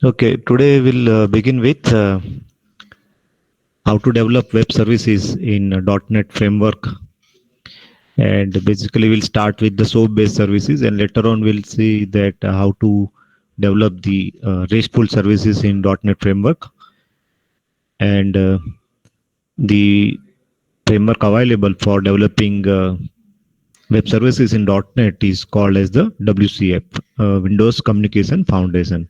Okay, today we'll begin with how to develop web services in .NET framework. And basically, we'll start with the SOAP-based services, and later on, we'll see that how to develop the RESTful services in .NET framework. And the framework available for developing web services in .NET is called as the WCF, Windows Communication Foundation.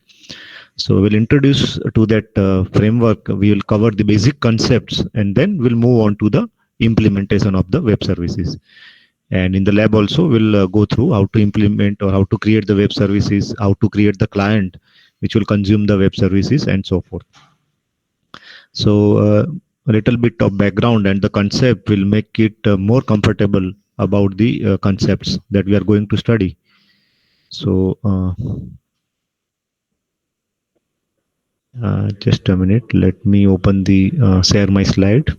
So we'll introduce to that framework. We will cover the basic concepts, and then we'll move on to the implementation of the web services. And in the lab also, we'll go through how to implement or how to create the web services, how to create the client which will consume the web services, and so forth. So a little bit of background and the concept will make it more comfortable about the concepts that we are going to study. So just a minute, let me open the share my slide.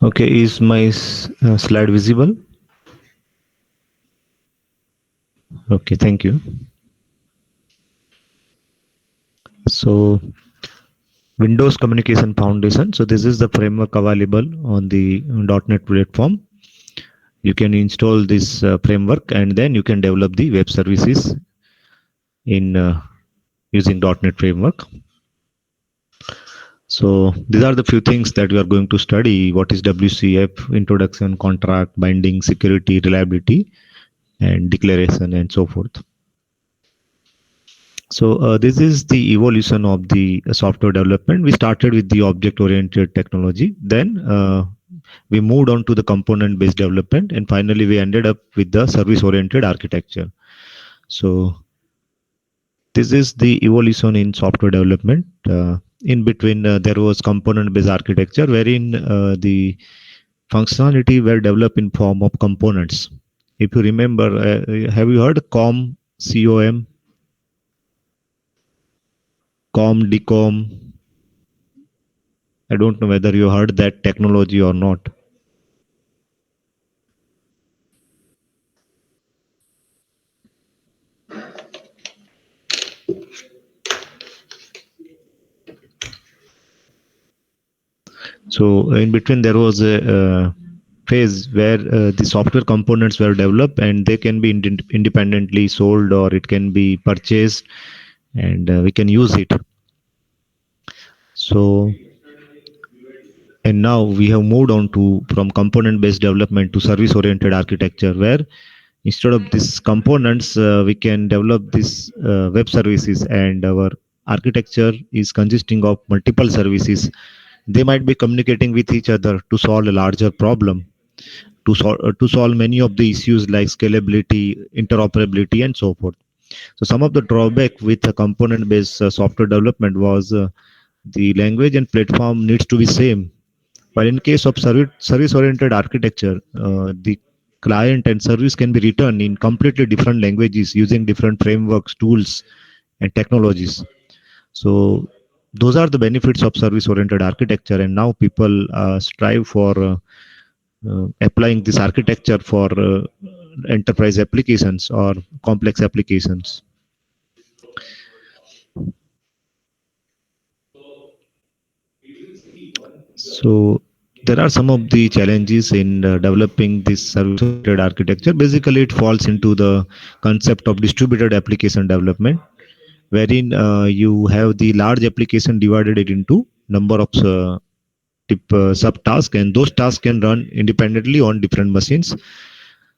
Okay, is my slide visible? Okay, thank you. So Windows Communication Foundation. So this is the framework available on the .NET platform. You can install this framework and then you can develop the web services in using .NET framework. So these are the few things that we are going to study. What is WCF, introduction, contract, binding, security, reliability, and declaration, and so forth. So this is the evolution of the software development. We started with the object-oriented technology. Then we moved on to the component-based development. And finally, we ended up with the service-oriented architecture. So this is the evolution in software development. In between, there was component-based architecture, wherein the functionality were developed in form of components. If you remember, have you heard COM, COM, COM, DCOM? I don't know whether you heard that technology or not. So in between, there was a phase where the software components were developed and they can be independently sold or it can be purchased and we can use it. So and now we have moved on to from component based development to service oriented architecture, where instead of these components we can develop this web services, and our architecture is consisting of multiple services. They might be communicating with each other to solve a larger problem, to solve many of the issues like scalability, interoperability, and so forth. So some of the drawback with a component based software development was the language and platform needs to be same, while in case of service-oriented architecture, the client and service can be written in completely different languages using different frameworks, tools, and technologies. So those are the benefits of service-oriented architecture, and now people strive for applying this architecture for enterprise applications or complex applications. So there are some of the challenges in developing this service-oriented architecture. Basically, it falls into the concept of distributed application development, wherein you have the large application divided it into number of subtasks, and those tasks can run independently on different machines.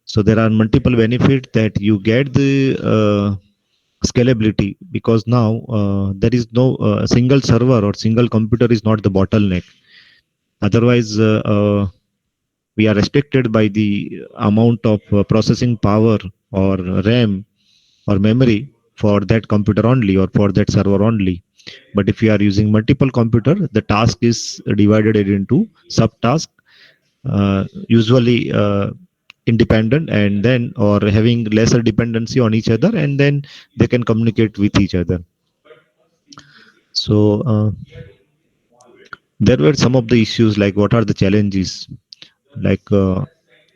So there are multiple benefits that you get. The scalability, because now there is no single server or single computer is not the bottleneck. Otherwise, we are restricted by the amount of processing power or RAM or memory for that computer only or for that server only. But if you are using multiple computer, the task is divided into subtask, usually independent, and then or having lesser dependency on each other, and then they can communicate with each other. So there were some of the issues, like what are the challenges, like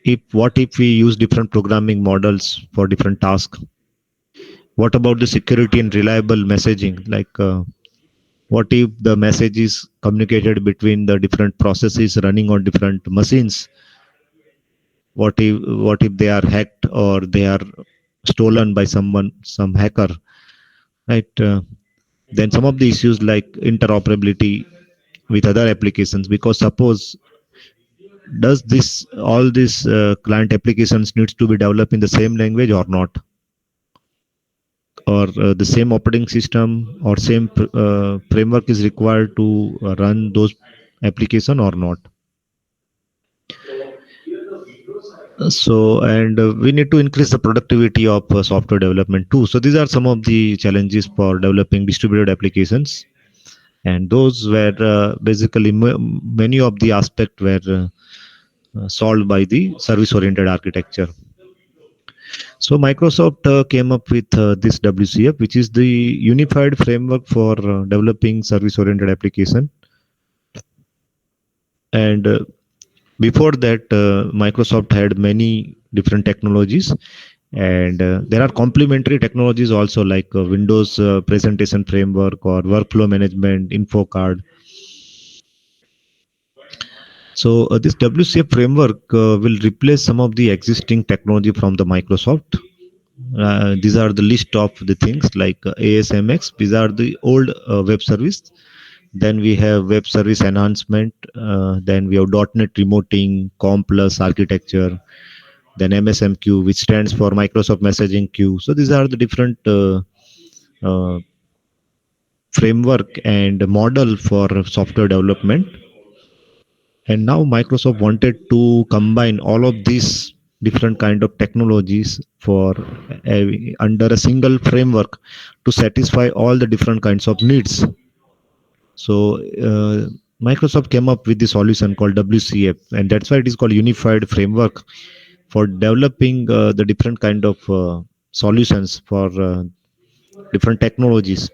if what if we use different programming models for different tasks? What about the security and reliable messaging, like what if the message is communicated between the different processes running on different machines? What if they are hacked or they are stolen by someone, some hacker, right? Then some of the issues like interoperability with other applications, because suppose, does this all these client applications needs to be developed in the same language or not, or the same operating system or same framework is required to run those application or not. So, and we need to increase the productivity of software development too. So these are some of the challenges for developing distributed applications, and those were basically many of the aspects were solved by the service oriented architecture. So Microsoft came up with this WCF, which is the unified framework for developing service oriented application. And before that, Microsoft had many different technologies, and there are complementary technologies also, like Windows presentation framework or workflow management, InfoCard. So this WCF framework will replace some of the existing technology from the Microsoft. These are the list of the things like ASMX. These are the old web service. Then we have web service enhancement. Then we have .NET remoting, COM plus architecture. Then MSMQ, which stands for Microsoft Messaging Queue. So these are the different uh, framework and model for software development. And now Microsoft wanted to combine all of these different kind of technologies for under a single framework to satisfy all the different kinds of needs. So Microsoft came up with the solution called WCF, and that's why it is called Unified Framework for developing the different kind of solutions for different technologies.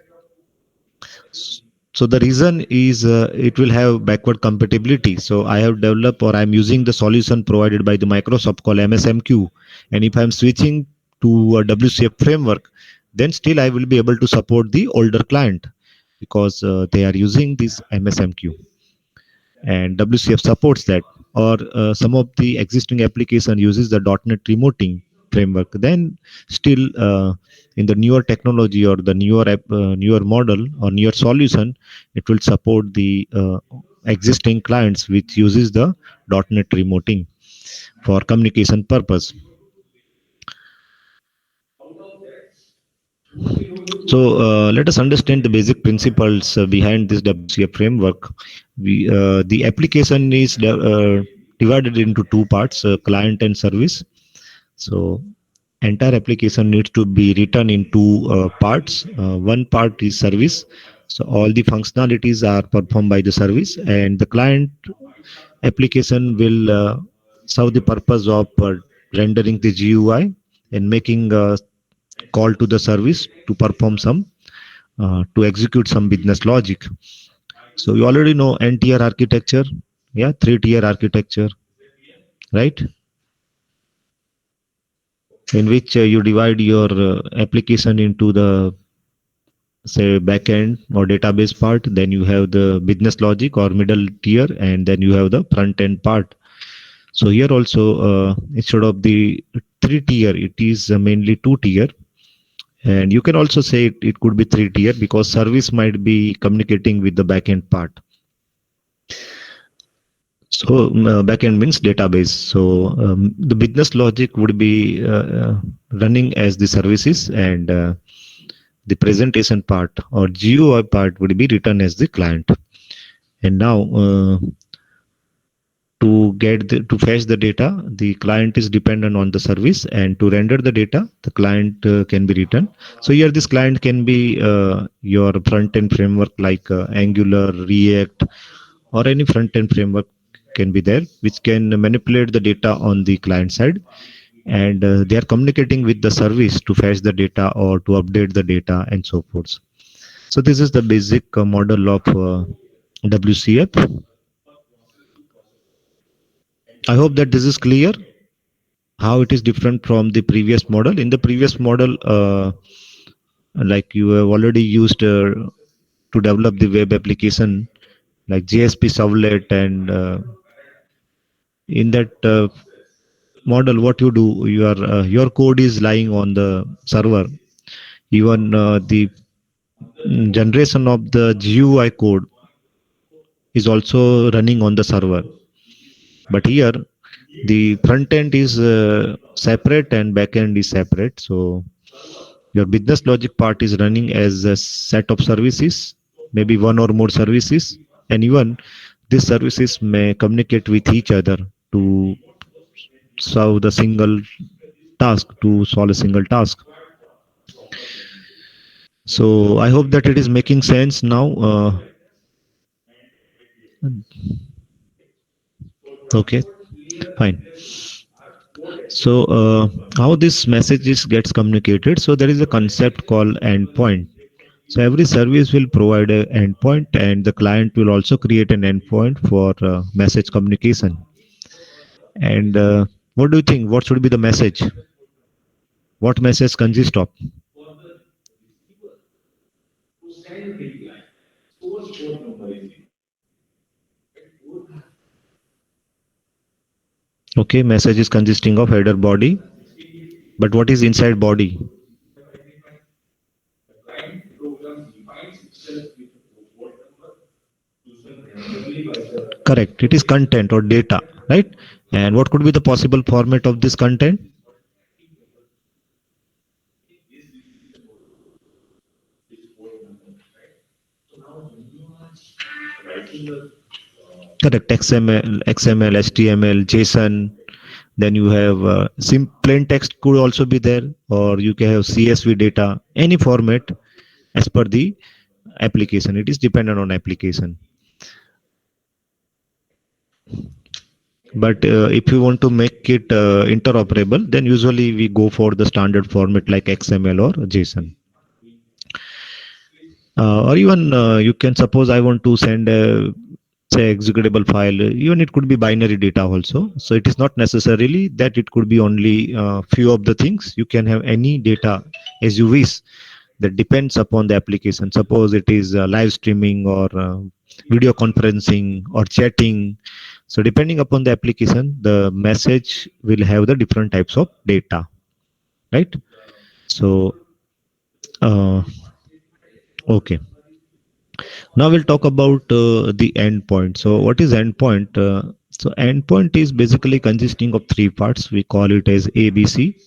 So the reason is it will have backward compatibility. So I have developed, or I'm using the solution provided by the Microsoft called MSMQ, and if I'm switching to a WCF framework, then still I will be able to support the older client because they are using this MSMQ, and WCF supports that. Or some of the existing application uses the .NET remoting framework, then still in the newer technology or the newer model or newer solution, it will support the existing clients which uses the .NET remoting for communication purpose. So let us understand the basic principles behind this WCF framework. The application is divided into two parts, client and service. So entire application needs to be written in two parts. One part is service. So all the functionalities are performed by the service, and the client application will serve the purpose of rendering the GUI and making a call to the service to perform some to execute some business logic. So you already know n-tier architecture, yeah, three-tier architecture, right? In which you divide your application into the, say, backend or database part. Then you have the business logic or middle tier, and then you have the front end part. So here also, instead of the three-tier, it is mainly two-tier. And you can also say it could be three-tier because service might be communicating with the backend part. So backend means database. So the business logic would be running as the services, and the presentation part or GUI part would be written as the client. And now to fetch the data, the client is dependent on the service, and to render the data, the client can be written. So here this client can be your front-end framework like Angular, React, or any front-end framework can be there, which can manipulate the data on the client side, and they are communicating with the service to fetch the data or to update the data and so forth. So this is the basic model of WCF. I hope that this is clear how it is different from the previous model. In the previous model, like you have already used to develop the web application like JSP servlet, and in that model, what you do, your code is lying on the server. Even the generation of the GUI code is also running on the server. But here, the front end is separate and back end is separate. So your business logic part is running as a set of services, maybe one or more services, and even these services may communicate with each other to solve the single task, to solve a single task. So I hope that it is making sense now. Okay, fine. So how this messages gets communicated? So there is a concept called endpoint. So every service will provide an endpoint, and the client will also create an endpoint for message communication. And what do you think? What should be the message? What message consists of? Okay, message is consisting of header, body. But what is inside body? Correct. It is content or data, right? And what could be the possible format of this content? Correct. XML, HTML, JSON. Then you have plain text could also be there, or you can have CSV data, any format as per the application. It is dependent on application. But if you want to make it interoperable, then usually we go for the standard format like XML or JSON. Or even you can suppose I want to send a say executable file, even it could be binary data also. So it is not necessarily that it could be only few of the things. You can have any data as you wish. That depends upon the application. Suppose it is live streaming or video conferencing or chatting. So depending upon the application, the message will have the different types of data, right? So okay. Now we'll talk about the endpoint. So what is endpoint? So endpoint is basically consisting of three parts. We call it as ABC.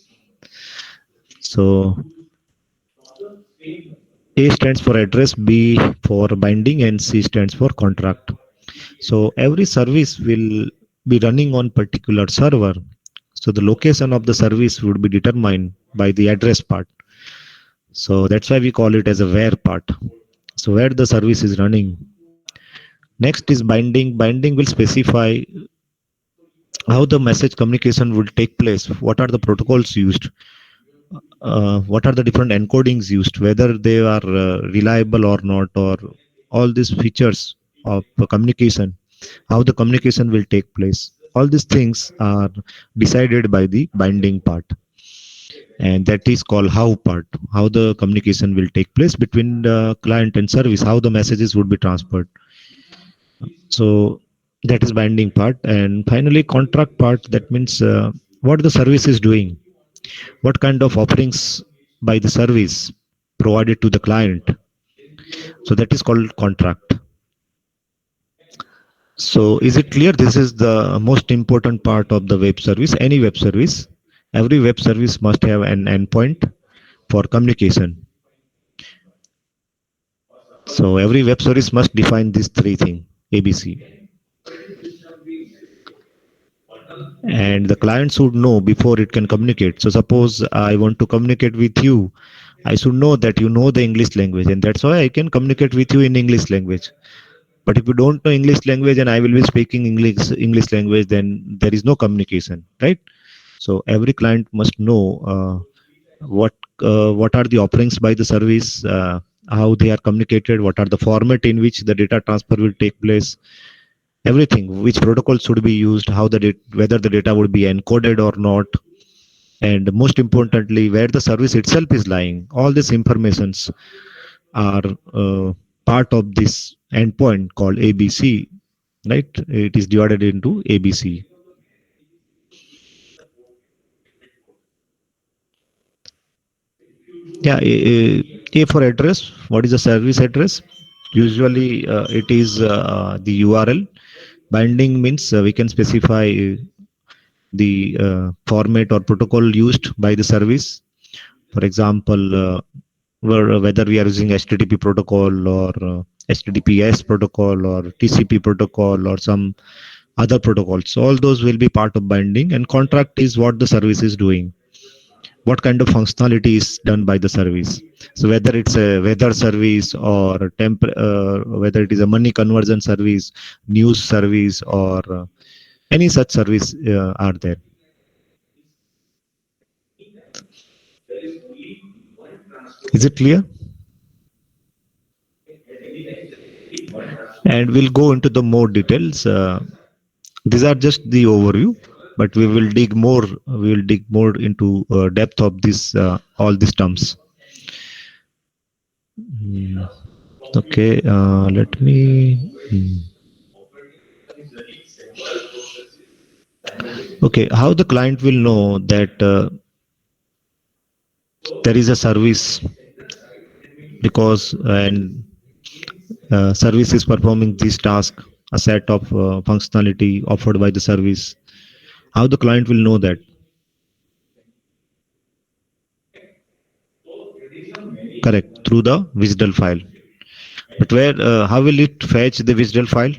So A stands for address, B for binding, and C stands for contract. So every service will be running on particular server. So the location of the service would be determined by the address part. So that's why we call it as a where part. So where the service is running. Next is binding. Binding will specify how the message communication will take place. What are the protocols used? What are the different encodings used? Whether they are reliable or not, or all these features of communication, how the communication will take place. All these things are decided by the binding part, and that is called how part. How the communication will take place between the client and service. How the messages would be transferred. So that is binding part. And finally contract part, that means what the service is doing, what kind of offerings by the service provided to the client. So that is called contract. So is it clear? This is the most important part of the web service. Any web service, every web service must have an endpoint for communication. So every web service must define these three things, ABC. And the client should know before it can communicate. So suppose I want to communicate with you, I should know that you know the English language, and that's why I can communicate with you in English language. But if you don't know English language and I will be speaking English language, then there is no communication, right? So every client must know what are the offerings by the service, how they are communicated, what are the format in which the data transfer will take place, everything, which protocol should be used, how whether the data would be encoded or not, and most importantly, where the service itself is lying. All these informations are part of this endpoint called ABC, right? It is divided into ABC. Yeah, A for address. What is the service address? Usually, it is the URL. Binding means we can specify the format or protocol used by the service. For example, whether we are using HTTP protocol or HTTPS protocol or TCP protocol or some other protocols. All those will be part of binding, and contract is what the service is doing, what kind of functionality is done by the service. So whether it's a weather service or whether it is a money conversion service, news service, or any such service are there. Is it clear? And we'll go into the more details. These are just the overview, but we will dig more. We will dig more into depth of this all these terms. Hmm. Okay, let me. Okay, how the client will know that there is a service, because and service is performing this task, a set of functionality offered by the service. How the client will know that? Correct, through the WSDL file. But where? How will it fetch the WSDL file?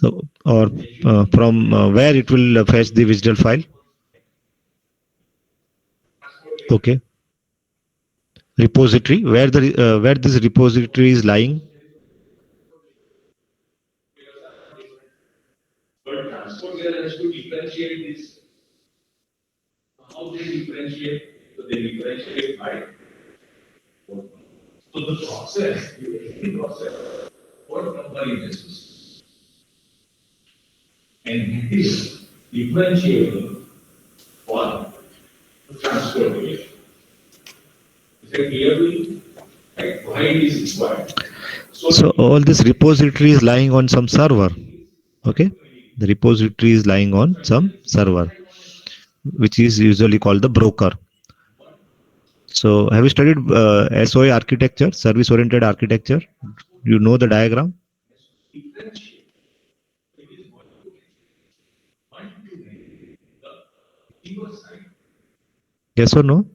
So, or from where it will fetch the WSDL file? Okay, repository. Where this repository is lying? So all this repository is lying on some server. Okay, the repository is lying on some server, which is usually called the broker. So have you studied SOA architecture, service oriented architecture? You know the diagram? Yes or no?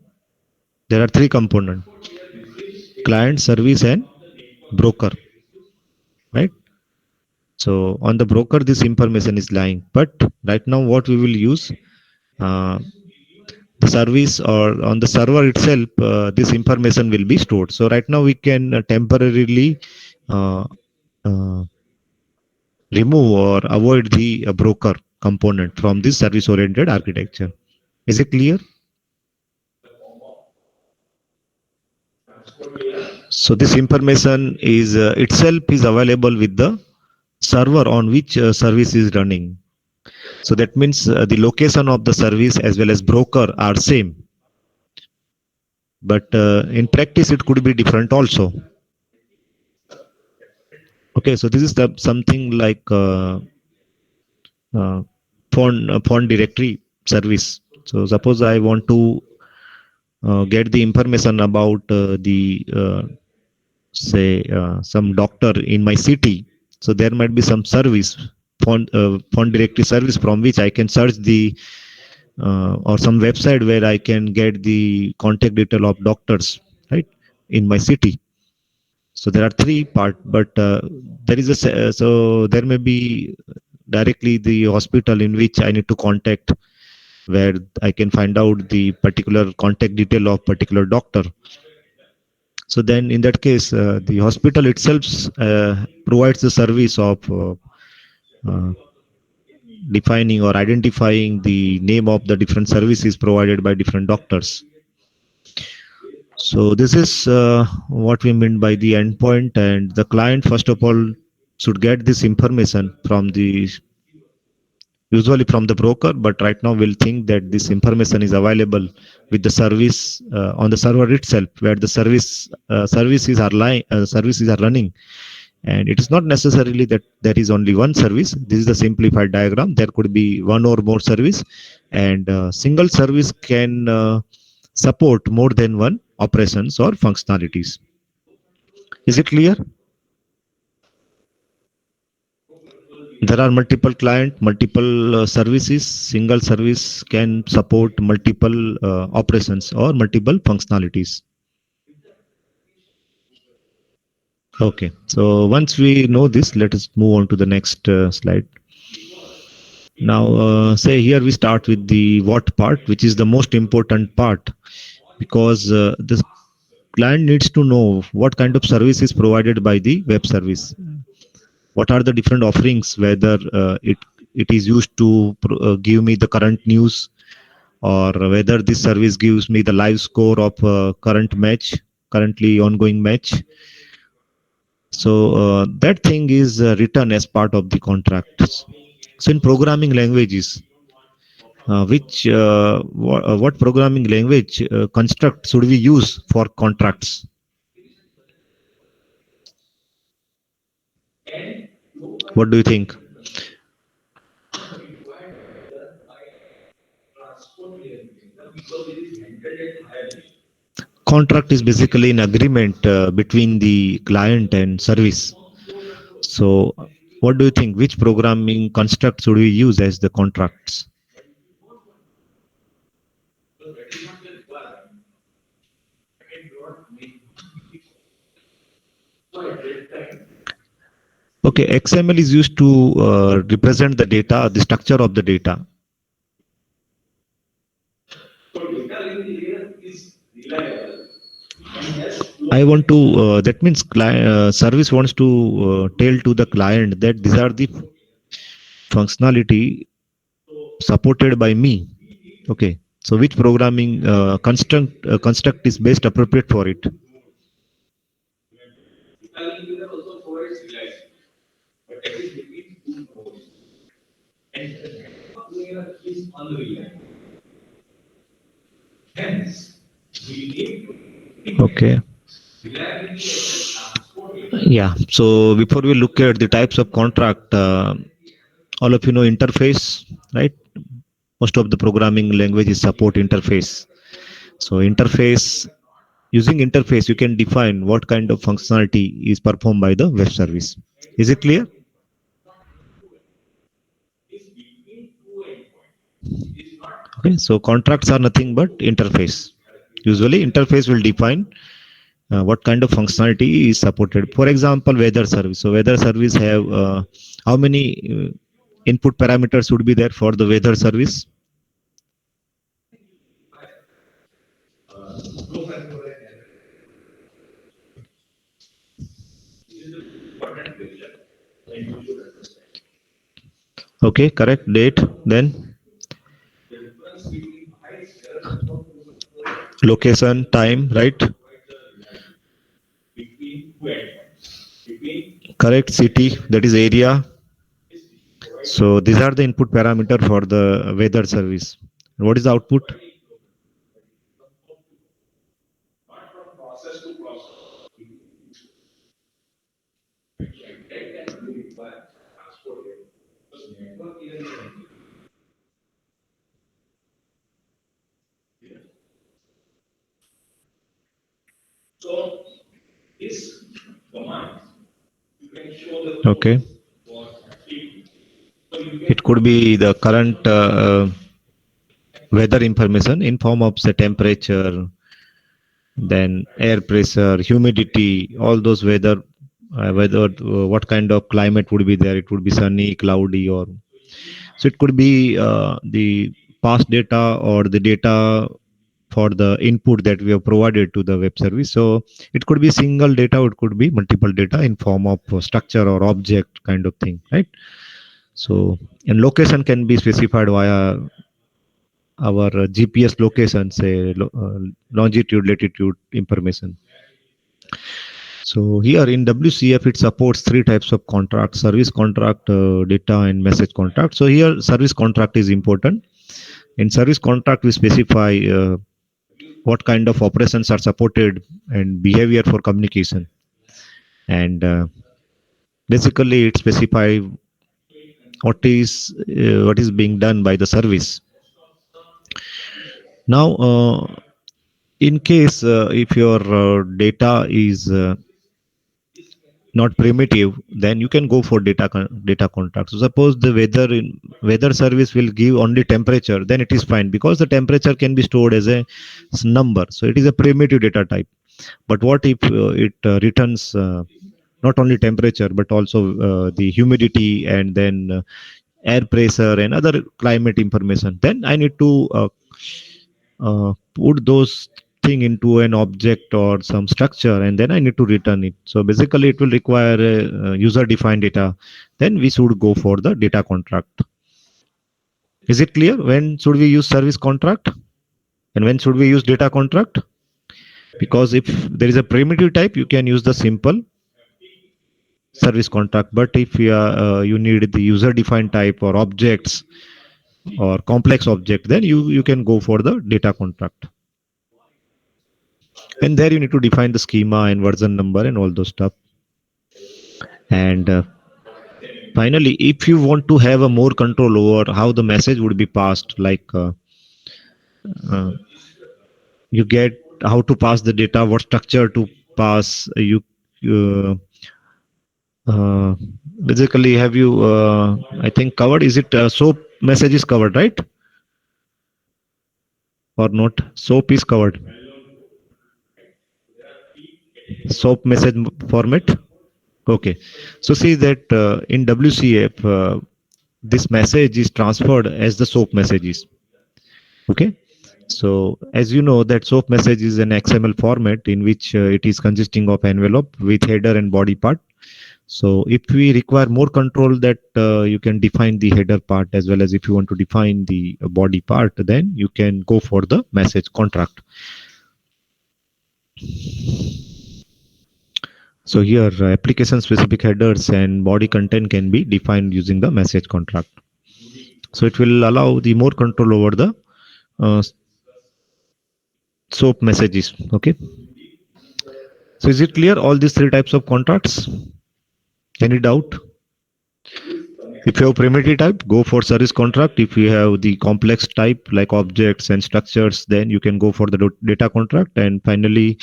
There are three components: client, service, and broker, right? So on the broker, this information is lying. But right now, what we will use, uh, the service or on the server itself, this information will be stored. So right now, we can temporarily uh, uh, remove or avoid the broker component from this service oriented architecture. Is it clear? So this information is itself is available with the server on which service is running. So that means the location of the service as well as broker are same, but in practice it could be different also. Okay, so this is something like phone directory service. So suppose I want to get the information about the say some doctor in my city. So there might be some service, phone directory service, from which I can search the or some website where I can get the contact detail of doctors, right, in my city. So there are three part, but there is so there may be directly the hospital in which I need to contact, where I can find out the particular contact detail of particular doctor. So then in that case, the hospital itself provides the service of uh, defining or identifying the name of the different services provided by different doctors. So this is what we mean by the endpoint, and the client first of all should get this information from the usually from the broker, but right now we'll think that this information is available with the service on the server itself, where the services are running. And it is not necessarily that there is only one service. This is the simplified diagram. There could be one or more service, and single service can support more than one operations or functionalities. Is it clear? There are multiple client, multiple services. Single service can support multiple operations or multiple functionalities. Okay, so once we know this, let us move on to the next slide. Now, say here we start with the what part, which is the most important part, because the client needs to know what kind of service is provided by the web service. What are the different offerings, whether it is used to give me the current news, or whether this service gives me the live score of currently ongoing match. So that thing is written as part of the contracts. So in programming languages, what programming language construct should we use for contracts? What do you think? Contract is basically an agreement between the client and service. So what do you think? Which programming construct should we use as the contracts? Okay, XML is used to represent the data, the structure of the data. I want to, that means service wants to tell to the client that these are the functionality supported by me. Okay, so which programming construct is best appropriate for it? Okay. Yeah. So before we look at the types of contract, all of you know interface, right? Most of the programming languages support interface. So interface, using interface, you can define what kind of functionality is performed by the web service. Is it clear? Okay. So contracts are nothing but interface. Usually interface will define what kind of functionality is supported. For example, weather service. So weather service have how many input parameters would be there for the weather service? Okay, correct. Date, then location, time, right? Correct. City, that is area. So these are the input parameter for the weather service. What is the output? Okay. It could be the current weather information in form of say temperature, then air pressure, humidity, all those weather, whether what kind of climate would be there. It would be sunny, cloudy, or so it could be the past data or the data for the input that we have provided to the web service. So it could be single data, it could be multiple data in form of structure or object kind of thing, right? So and location can be specified via our GPS location, say longitude, latitude information. So here in WCF, it supports three types of contract: service contract, data, and message contract. So here, service contract is important. In service contract, we specify what kind of operations are supported and behavior for communication. And basically, it specifies what is being done by the service. Now, in case if your data is not primitive, then you can go for data contract. So suppose the weather service will give only temperature, then it is fine because the temperature can be stored as a number. So it is a primitive data type. But what if it returns not only temperature but also the humidity and then air pressure and other climate information? Then I need to put those thing into an object or some structure, and then I need to return it. So basically it will require a user defined data. Then we should go for the data contract. Is it clear? When should we use service contract and when should we use data contract? Because if there is a primitive type, you can use the simple service contract. But if you need the user defined type or objects or complex object, then you can go for the data contract. And there you need to define the schema and version number and all those stuff. And finally, if you want to have a more control over how the message would be passed, like uh, you get how to pass the data, what structure to pass, you uh, uh, basically have you I think covered, is it soap message is covered, right? Or not? Soap is covered. Soap message format. Okay. So see that in WCF, this message is transferred as the SOAP messages. Okay. So as you know that SOAP message is an XML format in which it is consisting of envelope with header and body part. So if we require more control, that you can define the header part as well as if you want to define the body part, then you can go for the message contract. So here application specific headers and body content can be defined using the message contract. So it will allow the more control over the SOAP messages. Okay. So is it clear all these three types of contracts? Any doubt? If you have primitive type, go for service contract. If you have the complex type like objects and structures, then you can go for the data contract. And finally,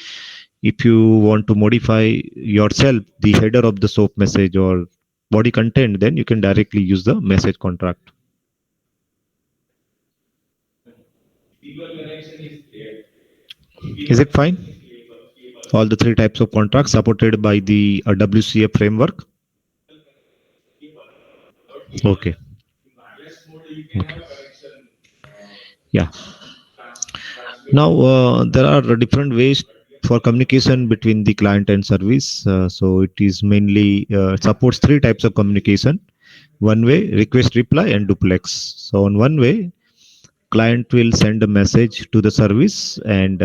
if you want to modify yourself the header of the SOAP message or body content, then you can directly use the message contract. Is it fine? All the three types of contracts supported by the WCF framework. Okay. Yeah. Now there are different ways for communication between the client and service. So it is mainly supports three types of communication: one way, request, reply, and duplex. So on one way, client will send a message to the service, and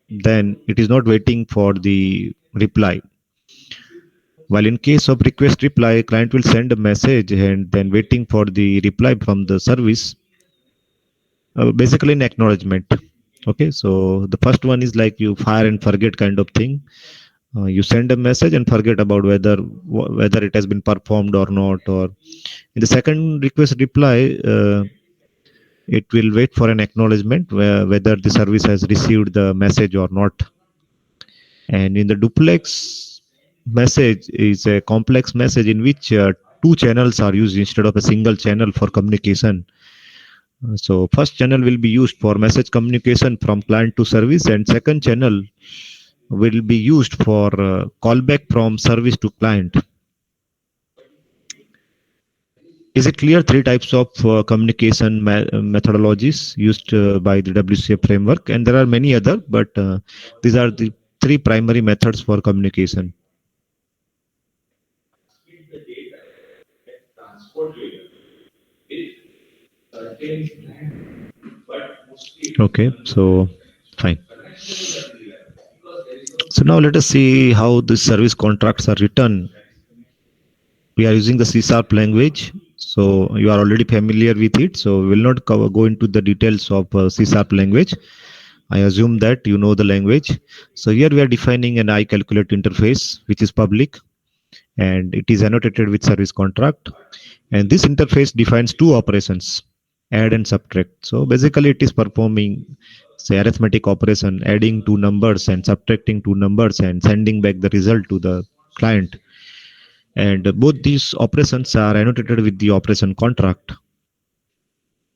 then it is not waiting for the reply. While in case of request reply, client will send a message and then waiting for the reply from the service, basically an acknowledgement. Okay, so the first one is like you fire and forget kind of thing. You send a message and forget about whether it has been performed or not. Or in the second request reply, it will wait for an acknowledgement whether the service has received the message or not. And in the duplex message is a complex message in which two channels are used instead of a single channel for communication. So first channel will be used for message communication from client to service, and second channel will be used for callback from service to client. Is it clear? Three types of communication methodologies used by the WCF framework, and there are many other, but these are the three primary methods for communication. Okay, so fine. So now let us see how the service contracts are written. We are using the C# language, so you are already familiar with it. So we will not go into the details of C# language. I assume that you know the language. So here we are defining an iCalculate interface, which is public, and it is annotated with service contract. And this interface defines two operations, add and subtract. So basically it is performing, say, arithmetic operation, adding two numbers and subtracting two numbers and sending back the result to the client. And both these operations are annotated with the operation contract.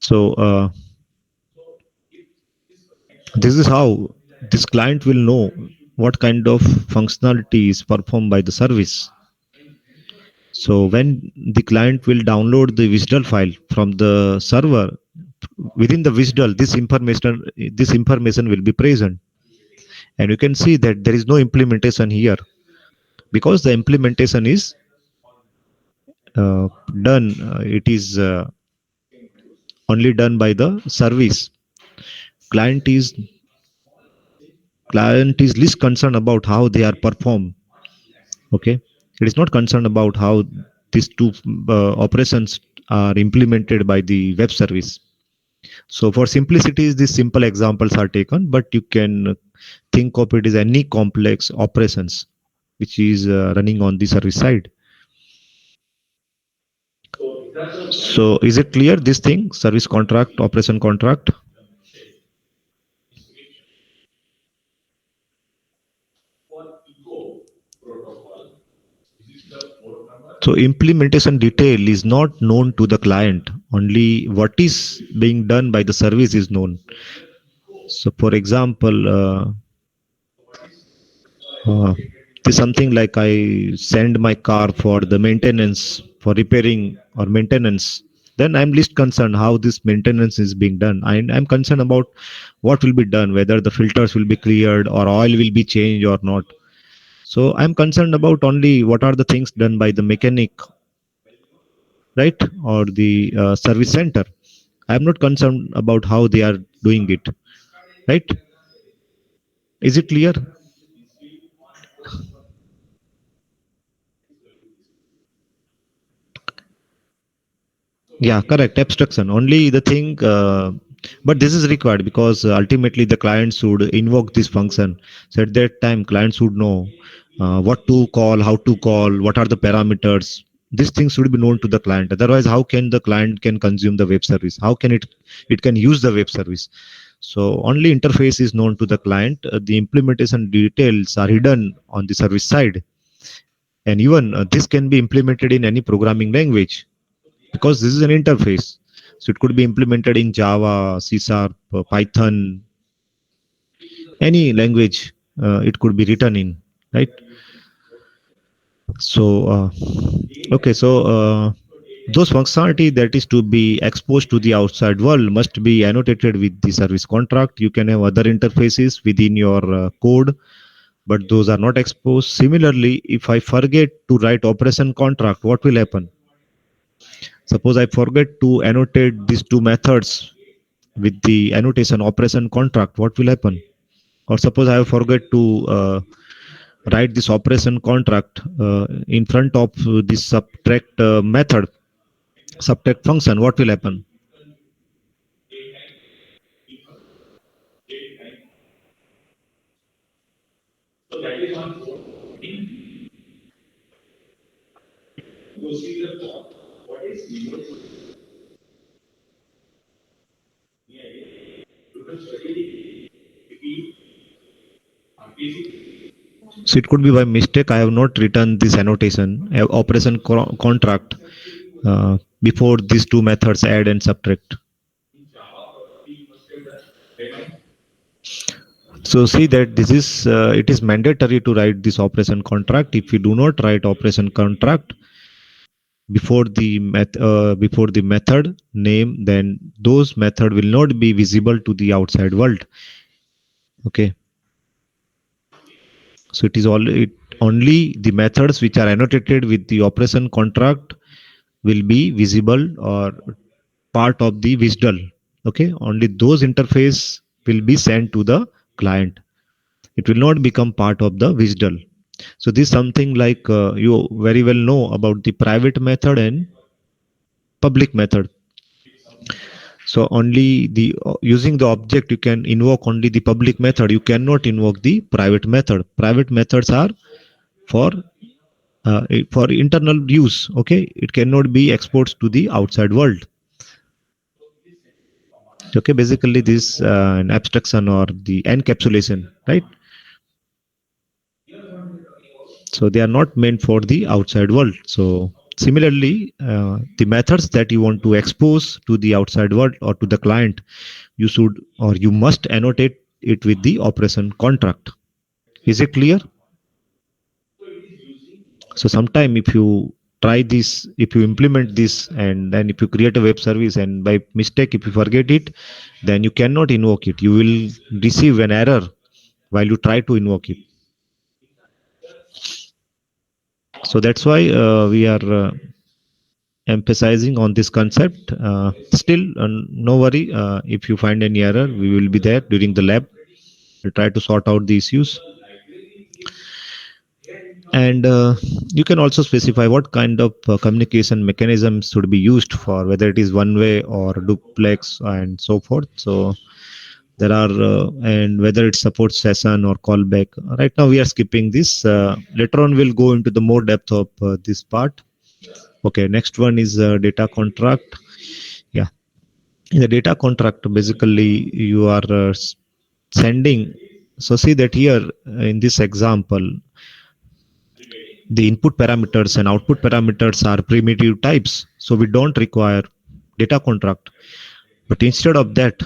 So this is how this client will know what kind of functionality is performed by the service. So when the client will download the WSDL file from the server, within the WSDL, this information will be present. And you can see that there is no implementation here because the implementation is done. It is only done by the service. Client is client is least concerned about how they are performed. Okay, it is not concerned about how these two operations are implemented by the web service. So for simplicity, these simple examples are taken, but you can think of it as any complex operations which is running on the service side. So is it clear, this thing, service contract, operation contract? So implementation detail is not known to the client. Only what is being done by the service is known. So for example, there's something like I send my car for the maintenance, for repairing or maintenance. Then I'm least concerned how this maintenance is being done. I'm concerned about what will be done, whether the filters will be cleared or oil will be changed or not. So I'm concerned about only what are the things done by the mechanic, right, or the service center. I'm not concerned about how they are doing it, right? Is it clear? Yeah, correct. Abstraction. Only the thing, but this is required because ultimately the clients would invoke this function. So at that time, clients would know what to call, how to call, what are the parameters. These things should be known to the client. Otherwise, how can the client can consume the web service? How can it can use the web service? So only interface is known to the client. The implementation details are hidden on the service side, and even this can be implemented in any programming language because this is an interface. So it could be implemented in Java, C Sharp, Python, any language it could be written in, right? So, okay, so those functionality that is to be exposed to the outside world must be annotated with the service contract. You can have other interfaces within your code, but those are not exposed. Similarly, if I forget to write operation contract, what will happen? Suppose I forget to annotate these two methods with the annotation operation contract, what will happen? Or suppose I forget to write this operation contract in front of this subtract method, subtract function, what will happen? So it could be by mistake I have not written this annotation operation contract before these two methods add and subtract. So see that this is it is mandatory to write this operation contract. If you do not write operation contract before the method name, then those method will not be visible to the outside world. Okay. So only the methods which are annotated with the operation contract will be visible or part of the WSDL. Okay, only those interface will be sent to the client. It will not become part of the WSDL. So this is something like you very well know about the private method and public method. So only the using the object you can invoke only the public method. You cannot invoke the private method. Private methods are for for internal use. Okay, it cannot be exported to the outside world. Okay, basically this an abstraction or the encapsulation, right? So they are not meant for the outside world. So similarly, the methods that you want to expose to the outside world or to the client, you should or you must annotate it with the operation contract. Is it clear? So sometime if you try this, if you implement this, and then if you create a web service and by mistake if you forget it, then you cannot invoke it. You will receive an error while you try to invoke it. So that's why we are emphasizing on this concept. Still, no worry. If you find any error, we will be there during the lab. We'll try to sort out the issues. And you can also specify what kind of communication mechanisms should be used for, whether it is one way or duplex and so forth. So there are and whether it supports session or callback. Right now we are skipping this. Later on we'll go into the more depth of this part. Okay, next one is data contract. Yeah, in the data contract basically you are sending. So see that here in this example the input parameters and output parameters are primitive types, so we don't require data contract. But instead of that,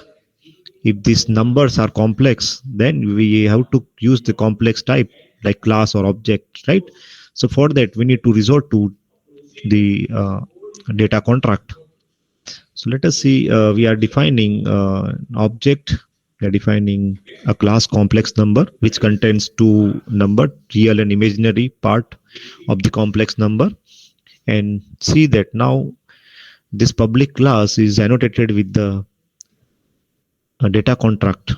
if these numbers are complex, then we have to use the complex type like class or object, right? So for that we need to resort to the data contract. So let us see, we are defining object. We are defining a class complex number which contains two number, real and imaginary part of the complex number. And see that now this public class is annotated with the data contract,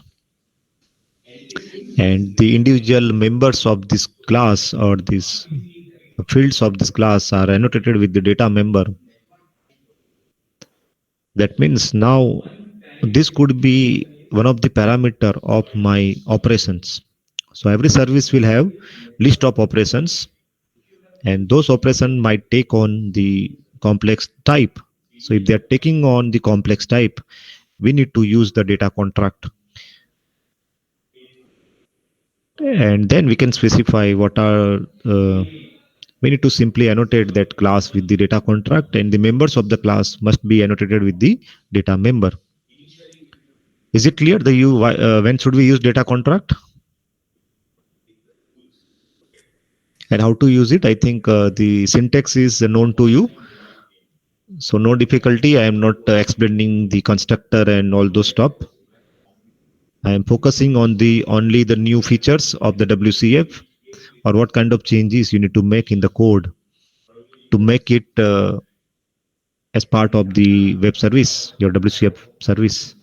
and the individual members of this class or these fields of this class are annotated with the data member. That means now this could be one of the parameter of my operations. So every service will have list of operations, and those operations might take on the complex type. So if they are taking on the complex type, we need to use the data contract, and then we can specify what are we need to simply annotate that class with the data contract, and the members of the class must be annotated with the data member. Is it clear the you when should we use data contract and how to use it? I think the syntax is known to you, so no difficulty. I am not explaining the constructor and all those stuff. I am focusing on the only the new features of the WCF, or what kind of changes you need to make in the code to make it as part of the web service, your WCF service.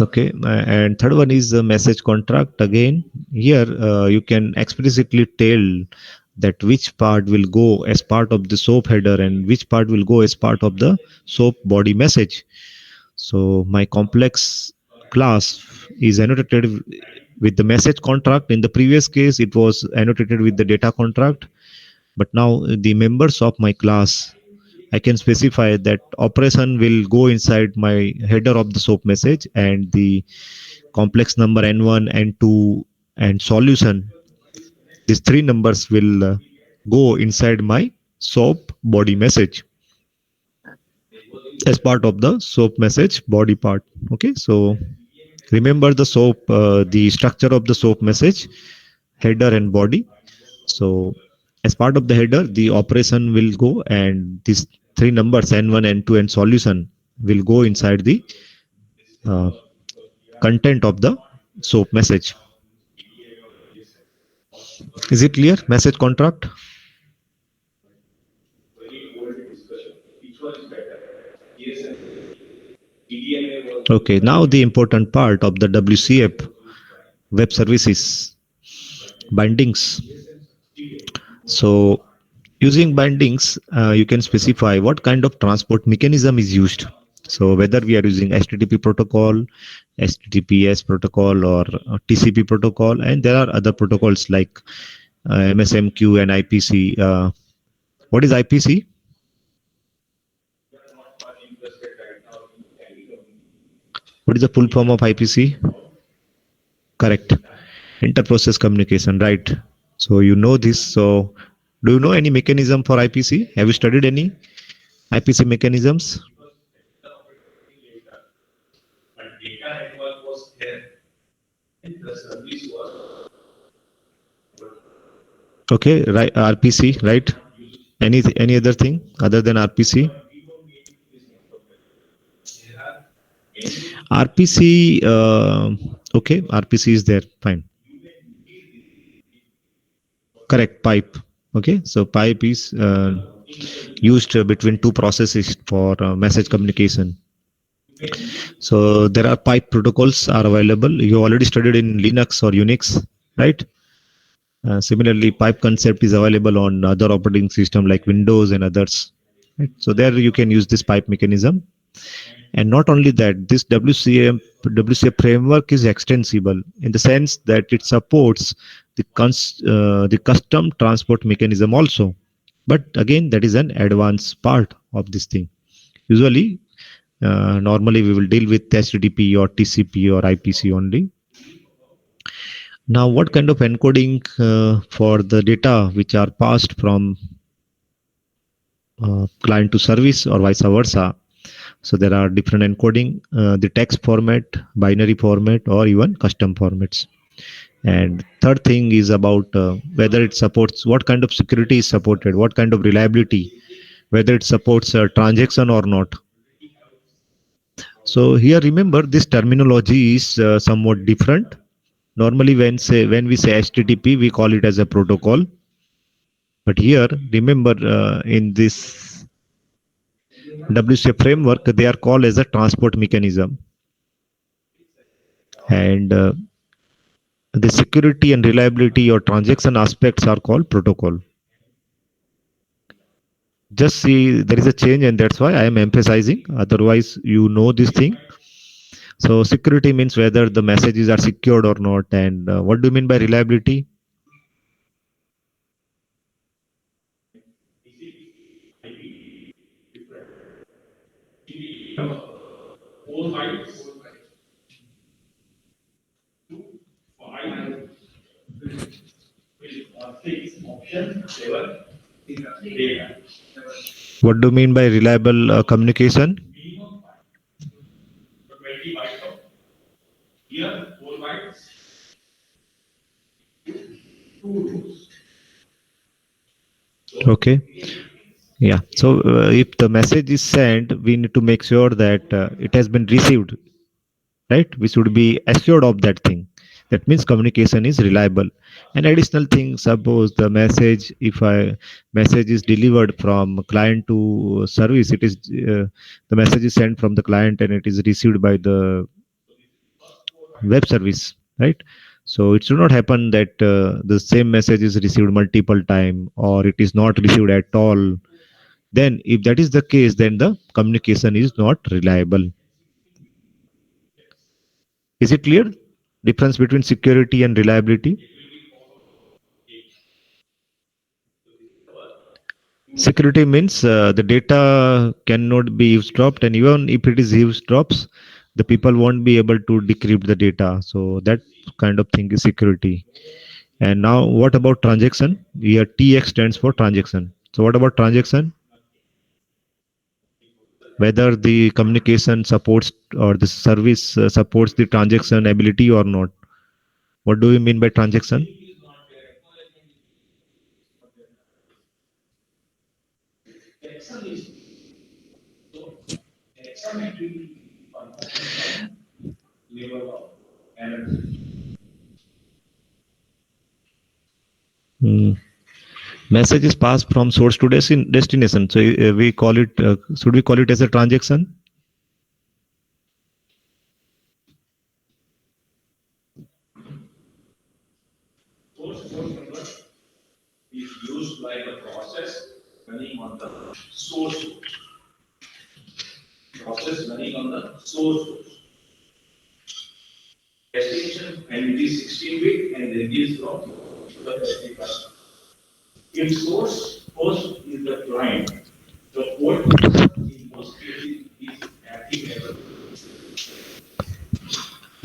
Okay, and third one is the message contract. Again, here you can explicitly tell that which part will go as part of the SOAP header and which part will go as part of the SOAP body message. So my complex class is annotated with the message contract. In the previous case, it was annotated with the data contract, but now the members of my class, I can specify that operation will go inside my header of the SOAP message, and the complex number n1, n2, and solution. These three numbers will go inside my SOAP body message. as part of the SOAP message body part. Okay, so remember the SOAP, the structure of the SOAP message, header and body. So as part of the header, the operation will go, and these three numbers N1, N2, and solution will go inside the uh, content of the SOAP message. Is it clear? Message contract. Okay, now the important part of the WCF, web services bindings. So using bindings, you can specify what kind of transport mechanism is used. So whether we are using HTTP protocol, HTTPS protocol, or TCP protocol, and there are other protocols like MSMQ and IPC. What is IPC? What is the full form of IPC? Correct. Inter-process communication, right? So you know this. So do you know any mechanism for IPC? Have you studied any IPC mechanisms? Okay, right. RPC, right? Any other thing other than RPC? RPC. Okay, RPC is there. Fine. Correct. Pipe. Okay, so pipe is used between two processes for message communication. So there are pipe protocols are available. You already studied in Linux or Unix, right? Similarly, pipe concept is available on other operating system like Windows and others. Right? So there you can use this pipe mechanism. And not only that, this WCF framework is extensible in the sense that it supports the custom transport mechanism also. But again, that is an advanced part of this thing. Usually, normally we will deal with HTTP or TCP or IPC only. Now, what kind of encoding for the data which are passed from client to service or vice versa? So there are different encoding, the text format, binary format, or even custom formats. And third thing is about whether it supports, what kind of security is supported, what kind of reliability, whether it supports a transaction or not. So here, remember, this terminology is somewhat different. Normally, when we say HTTP, we call it as a protocol. But here, remember, in this WCF framework, they are called as a transport mechanism. And the security and reliability or transaction aspects are called protocol. Just see there is a change, and that's why I am emphasizing. Otherwise, you know this thing. So security means whether the messages are secured or not. And what do you mean by reliability? What do you mean by reliable communication? Okay. Yeah. So if the message is sent, we need to make sure that it has been received, right? We should be assured of that thing. That means communication is reliable. An additional thing, suppose the message, if I message is delivered from client to service, it is the message is sent from the client and it is received by the web service, right? So it should not happen that the same message is received multiple time or it is not received at all. Then if that is the case, then the communication is not reliable. Is it clear? Difference between security and reliability. Security means the data cannot be eavesdropped, and even if it is eavesdrops, the people won't be able to decrypt the data. So that kind of thing is security. And now, what about transaction? Here, TX stands for transaction. So what about transaction? whether the communication supports or the service supports the transaction ability or not. What do you mean by transaction? Hmm. Message is passed from source to destination. So we call it, should we call it as a transaction?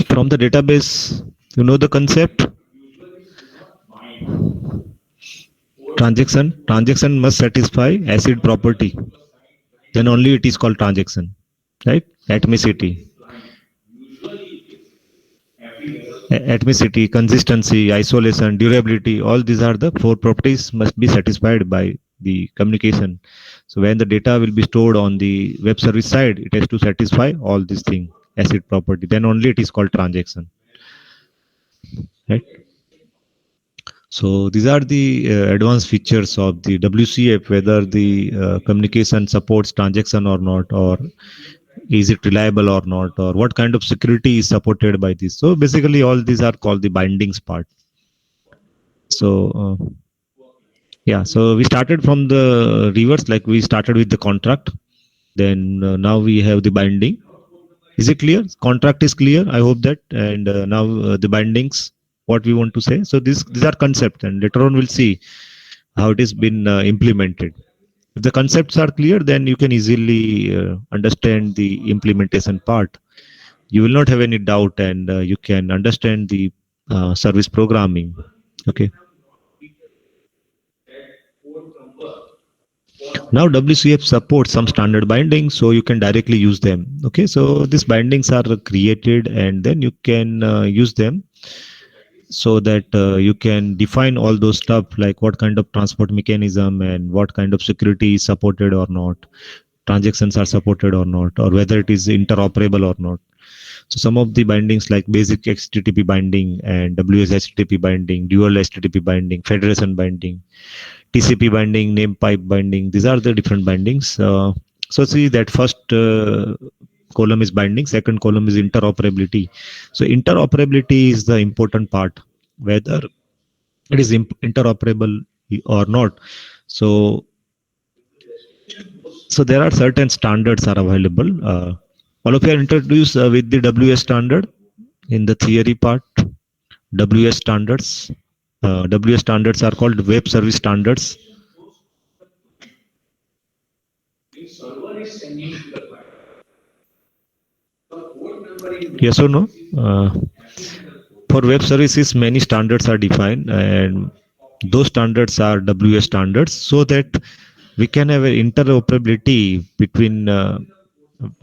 From the database, you know the concept? Transaction must satisfy ACID property. Then only it is called transaction, right? Atomicity, consistency, isolation, durability, all these are the four properties must be satisfied by the communication. So when the data will be stored on the web service side, it has to satisfy all these things, ACID property. Then only it is called transaction, right? So these are the advanced features of the WCF, whether the communication supports transaction or not, or is it reliable or not, or what kind of security is supported by this. So basically all these are called the bindings part. So yeah, so we started from the reverse, like we started with the contract, then now we have the binding. Is it clear? Contract is clear, I hope that. And now the bindings, what we want to say. So these are concepts, and later on we'll see how it has been implemented. If the concepts are clear, then you can easily understand the implementation part. You will not have any doubt, and you can understand the service programming. Okay. Now WCF supports some standard bindings, so you can directly use them. Okay, so these bindings are created, and then you can use them, so that you can define all those stuff, like what kind of transport mechanism and what kind of security is supported or not, transactions are supported or not, or whether it is interoperable or not. So some of the bindings like basic HTTP binding and WS HTTP binding, dual HTTP binding, federation binding, TCP binding, name pipe binding, these are the different bindings. So see that first column is binding, second column is interoperability. So interoperability is the important part, whether it is interoperable or not. So there are certain standards are available. All of you are introduced with the WS standard in the theory part. WS standards. WS standards are called web service standards. Yes or no? For web services, many standards are defined, and those standards are WS standards, so that we can have an interoperability between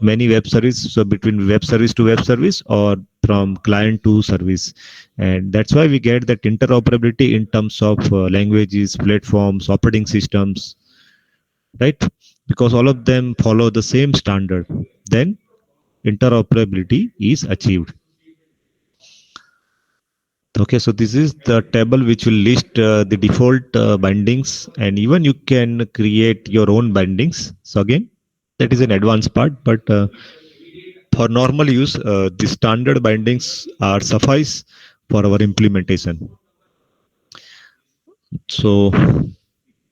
many web services, so between web service to web service, or from client to service. And that's why we get that interoperability in terms of languages, platforms, operating systems, right? Because all of them follow the same standard, then interoperability is achieved. Okay, so this is the table which will list the default bindings, and even you can create your own bindings. So again, that is an advanced part, but for normal use, the standard bindings are suffice for our implementation. So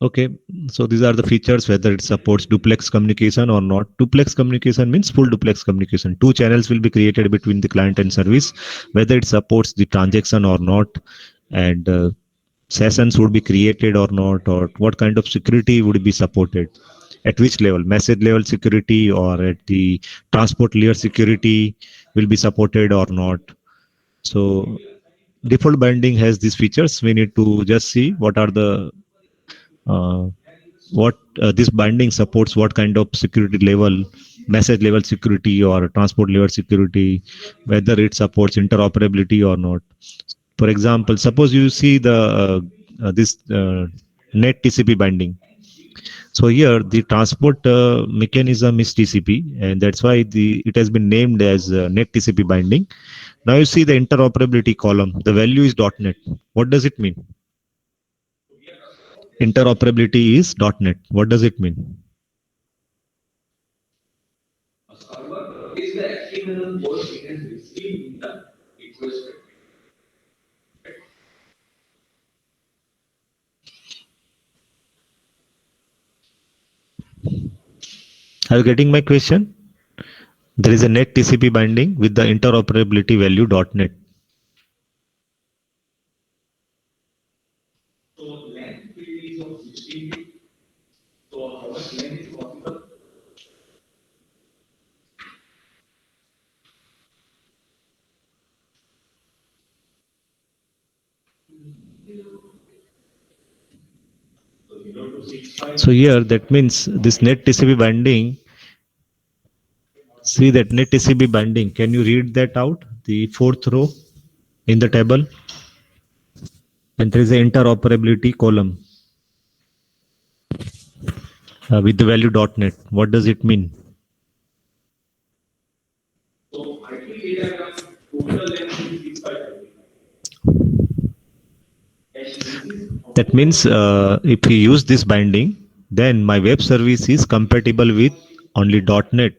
okay, so these are the features, whether it supports duplex communication or not. Duplex communication means full duplex communication. Two channels will be created between the client and service, whether it supports the transaction or not, and sessions would be created or not, or what kind of security would be supported, at which level, message level security or at the transport layer security will be supported or not. So default binding has these features. We need to just see what are the what this binding supports, what kind of security level, message level security or transport level security, whether it supports interoperability or not. For example, suppose you see the this net TCP binding. So here the transport mechanism is TCP, and that's why the it has been named as net TCP binding. Now you see the interoperability column. The value is .NET. What does it mean? Interoperability is .NET. What does it mean? Are you getting my question? There is a net TCP binding with the interoperability value .NET. So here that means this net TCP binding. See that net TCP binding. Can you read that out? The fourth row in the table, and there is an interoperability column with the value .NET. What does it mean? That means if we use this binding, then my web service is compatible with only .NET.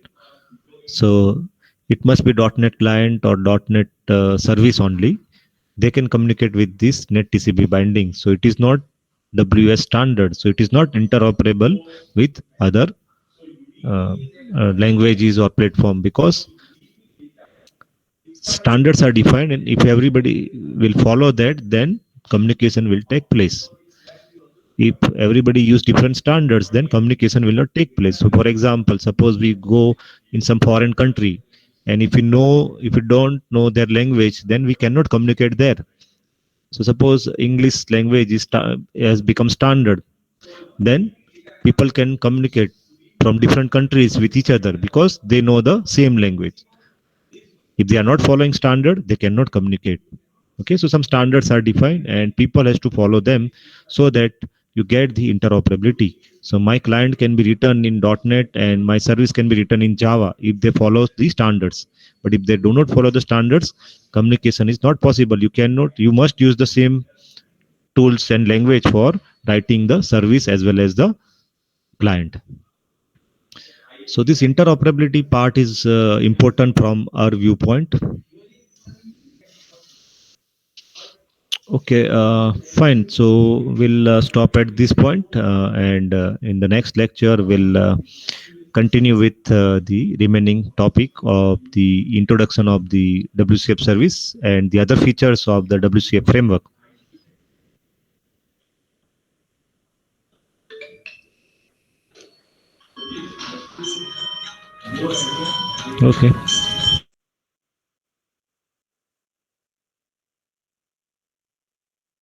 So it must be .NET client or .NET service only. They can communicate with this net TCP binding. So it is not WS standard. So it is not interoperable with other languages or platform, because standards are defined, and if everybody will follow that, then communication will take place. If everybody use different standards, then communication will not take place. So for example, suppose we go in some foreign country, and if we don't know their language, then we cannot communicate there. So suppose English language has become standard, then people can communicate from different countries with each other because they know the same language. If they are not following standard, they cannot communicate. Okay, so some standards are defined and people has to follow them, so that you get the interoperability. So my client can be written in .NET and my service can be written in Java if they follow the standards. But if they do not follow the standards, communication is not possible. You must use the same tools and language for writing the service as well as the client. So this interoperability part is important from our viewpoint. Okay, fine. So we'll stop at this point, and in the next lecture, we'll continue with the remaining topic of the introduction of the WCF service and the other features of the WCF framework. Okay.